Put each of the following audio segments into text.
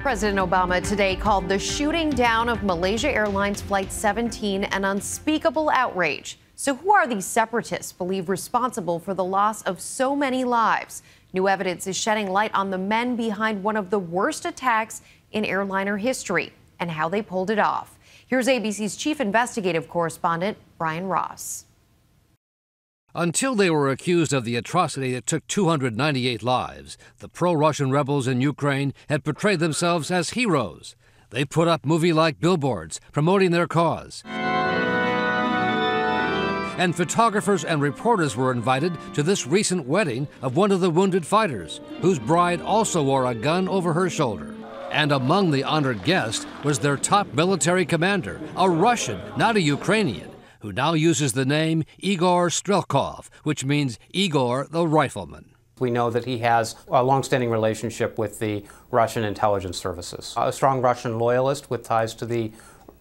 President Obama today called the shooting down of Malaysia Airlines Flight 17 an unspeakable outrage. So who are these separatists believed responsible for the loss of so many lives? New evidence is shedding light on the men behind one of the worst attacks in airliner history and how they pulled it off. Here's ABC's chief investigative correspondent, Brian Ross. Until they were accused of the atrocity that took 298 lives, the pro-Russian rebels in Ukraine had portrayed themselves as heroes. They put up movie-like billboards promoting their cause. And photographers and reporters were invited to this recent wedding of one of the wounded fighters, whose bride also wore a gun over her shoulder. And among the honored guests was their top military commander, a Russian, not a Ukrainian, who now uses the name Igor Strelkov, which means Igor the Rifleman. We know that he has a long-standing relationship with the Russian intelligence services, a strong Russian loyalist with ties to the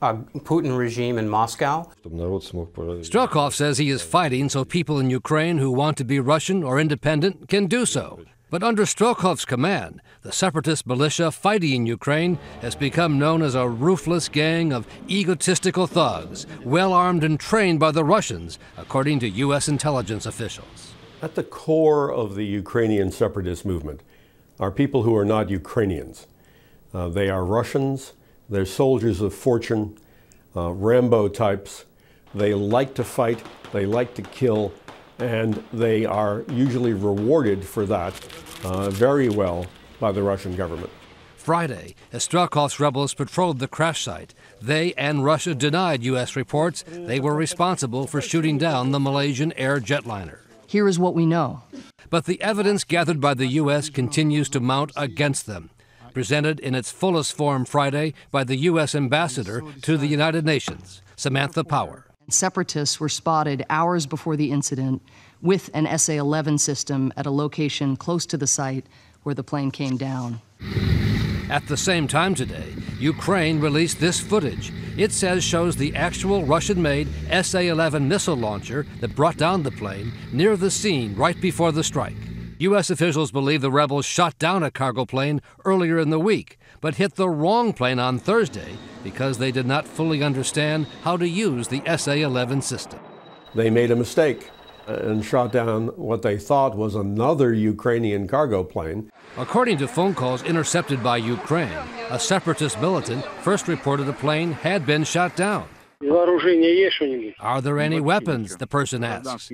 Putin regime in Moscow. Strelkov says he is fighting so people in Ukraine who want to be Russian or independent can do so. But under Strelkov's command, the separatist militia fighting in Ukraine has become known as a ruthless gang of egotistical thugs, well-armed and trained by the Russians, according to U.S. intelligence officials. At the core of the Ukrainian separatist movement are people who are not Ukrainians. They are Russians, they're soldiers of fortune, Rambo types. They like to fight, they like to kill, and they are usually rewarded for that very well by the Russian government. Friday, as Strelkov's rebels patrolled the crash site, they and Russia denied U.S. reports they were responsible for shooting down the Malaysian air jetliner. Here is what we know. But the evidence gathered by the U.S. continues to mount against them, presented in its fullest form Friday by the U.S. ambassador to the United Nations, Samantha Power. Separatists were spotted hours before the incident with an SA-11 system at a location close to the site where the plane came down. At the same time today, Ukraine released this footage. It says shows the actual Russian-made SA-11 missile launcher that brought down the plane near the scene right before the strike. U.S. officials believe the rebels shot down a cargo plane earlier in the week, but hit the wrong plane on Thursday because they did not fully understand how to use the SA-11 system. They made a mistake and shot down what they thought was another Ukrainian cargo plane. According to phone calls intercepted by Ukraine, a separatist militant first reported a plane had been shot down. Are there any weapons? The person asks.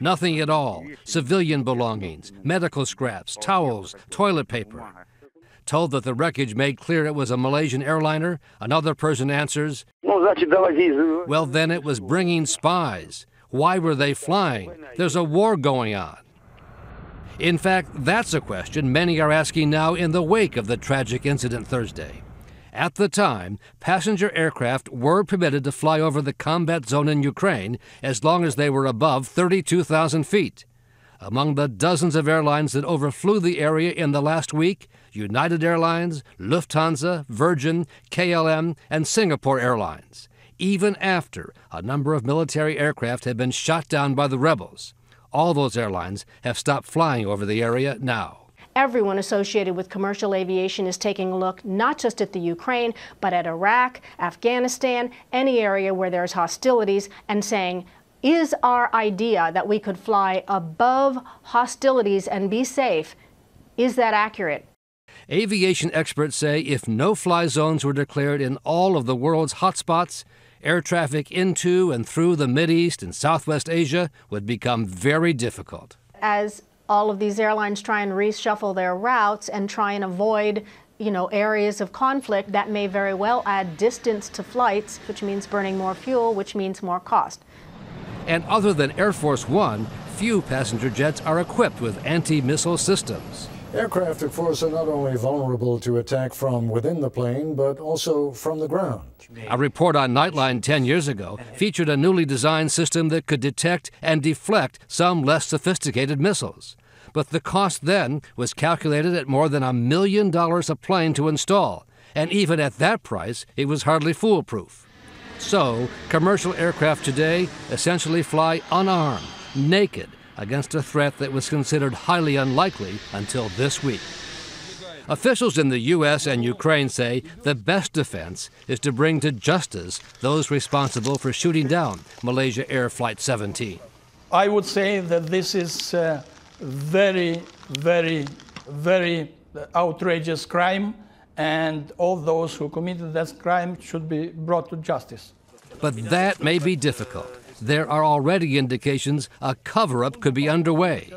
Nothing at all. Civilian belongings, medical scraps, towels, toilet paper. Told that the wreckage made clear it was a Malaysian airliner, another person answers, well, then it was bringing spies. Why were they flying? There's a war going on. In fact, that's a question many are asking now in the wake of the tragic incident Thursday. At the time, passenger aircraft were permitted to fly over the combat zone in Ukraine as long as they were above 32,000 feet. Among the dozens of airlines that overflew the area in the last week, United Airlines, Lufthansa, Virgin, KLM, and Singapore Airlines, even after a number of military aircraft had been shot down by the rebels. All those airlines have stopped flying over the area now. Everyone associated with commercial aviation is taking a look not just at the Ukraine, but at Iraq, Afghanistan, any area where there's hostilities, and saying, is our idea that we could fly above hostilities and be safe, is that accurate? Aviation experts say if no-fly zones were declared in all of the world's hotspots, air traffic into and through the Mideast and Southwest Asia would become very difficult. As all of these airlines try and reshuffle their routes and try and avoid, areas of conflict, that may very well add distance to flights, which means burning more fuel, which means more cost. And other than Air Force One, few passenger jets are equipped with anti-missile systems. Aircraft, of course, are not only vulnerable to attack from within the plane, but also from the ground. A report on Nightline 10 years ago featured a newly designed system that could detect and deflect some less sophisticated missiles. But the cost then was calculated at more than $1 million a plane to install, and even at that price, it was hardly foolproof. So, commercial aircraft today essentially fly unarmed, naked, against a threat that was considered highly unlikely until this week. Officials in the U.S. and Ukraine say the best defense is to bring to justice those responsible for shooting down Malaysia Air Flight 17. I would say that this is a very, very, very outrageous crime, and all those who committed that crime should be brought to justice. But that may be difficult. There are already indications a cover-up could be underway.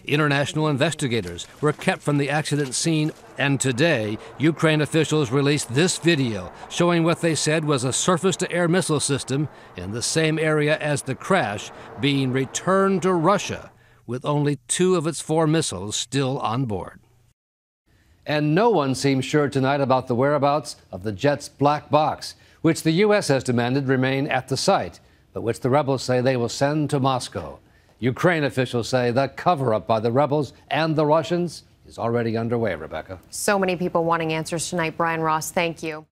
International investigators were kept from the accident scene, and today, Ukraine officials released this video showing what they said was a surface-to-air missile system in the same area as the crash being returned to Russia, with only 2 of its 4 missiles still on board. And no one seems sure tonight about the whereabouts of the jet's black box, which the U.S. has demanded remain at the site, but which the rebels say they will send to Moscow. Ukraine officials say the cover-up by the rebels and the Russians is already underway, Rebecca. So many people wanting answers tonight. Brian Ross, thank you.